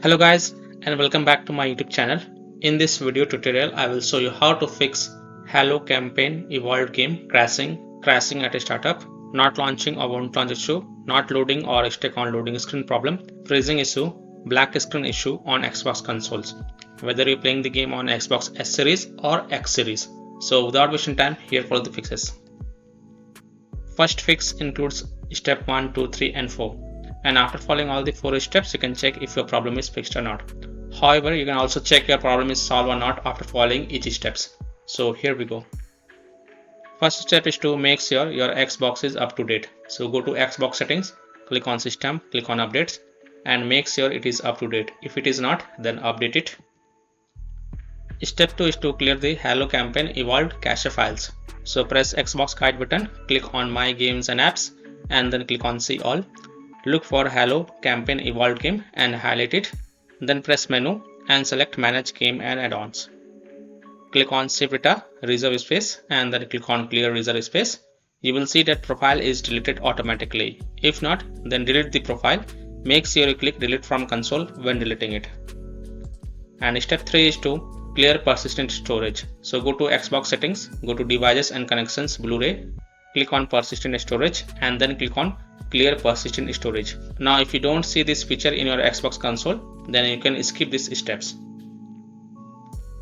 Hello guys, and welcome back to my YouTube channel. In this video tutorial I will show you how to fix Halo campaign evolved game crashing at a startup, not launching or won't launch issue, not loading or stuck on loading screen problem, freezing issue, black screen issue on Xbox consoles, whether you're playing the game on Xbox S series or X series. So without wasting time, here follow the fixes. First fix includes step 1, 2, 3 and 4. And after following all the 4 steps, you can check if your problem is fixed or not. However, you can also check your problem is solved or not after following each steps. So here we go. First step is to make sure your Xbox is up to date. So go to Xbox settings, click on system, click on updates and make sure it is up to date. If it is not, then update it. Step 2 is to clear the Halo campaign evolved cache files. So press Xbox guide button, click on my games and apps and then click on see all. Look for Halo campaign evolved game and highlight it. Then press menu and select manage game and add-ons. Click on save data, reserve space and then click on clear reserve space. You will see that profile is deleted automatically. If not, then delete the profile. Make sure you click delete from console when deleting it. And step 3 is to clear persistent storage. So go to Xbox settings, go to devices and connections Blu-ray, click on persistent storage and then click on clear persistent storage. Now if you don't see this feature in your Xbox console, then you can skip these steps.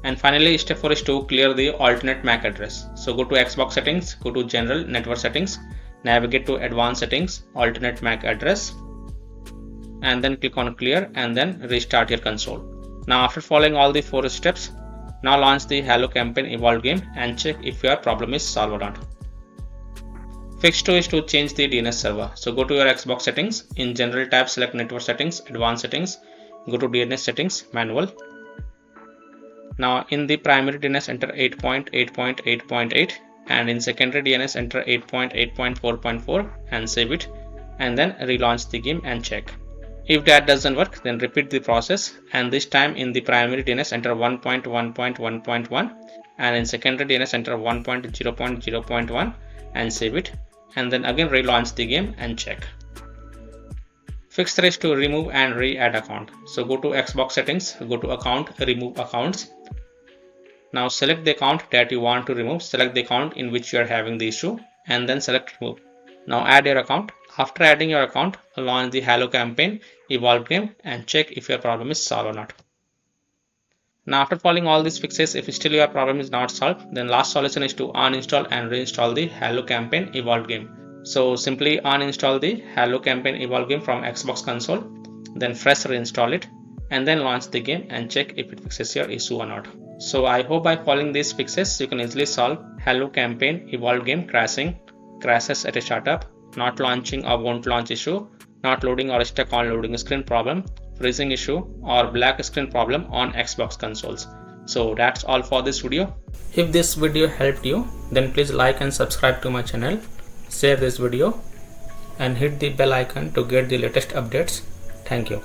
And finally step 4 is to clear the alternate MAC address. So go to Xbox settings, go to general network settings, navigate to advanced settings, alternate MAC address and then click on clear and then restart your console. Now after following all the 4 steps, now launch the Halo campaign evolved game and check if your problem is solved or not. Fix 2 is to change the DNS server. So go to your Xbox settings, in general tab select network settings, advanced settings, go to DNS settings, manual. Now in the primary DNS enter 8.8.8.8 and in secondary DNS enter 8.8.4.4 and save it and then relaunch the game and check. If that doesn't work, then repeat the process and this time in the primary DNS enter 1.1.1.1 and in secondary DNS enter 1.0.0.1 and save it and then again relaunch the game and check. Fix 3 is to remove and re-add account. So go to Xbox settings, go to account, remove accounts. Now select the account that you want to remove, select the account in which you are having the issue and then select remove. Now add your account. After adding your account, launch the Halo campaign evolved game and check if your problem is solved or not. Now after following all these fixes, if still your problem is not solved, then last solution is to uninstall and reinstall the Halo campaign evolved game. So simply uninstall the Halo campaign evolved game from Xbox console, then fresh reinstall it and then launch the game and check if it fixes your issue or not. So I hope by following these fixes you can easily solve Halo campaign evolved game crashes at a startup, not launching or won't launch issue, not loading or stuck on loading screen problem, freezing issue or black screen problem on Xbox consoles. So that's all for this video. If this video helped you, then please like and subscribe to my channel, share this video and hit the bell icon to get the latest updates. Thank you.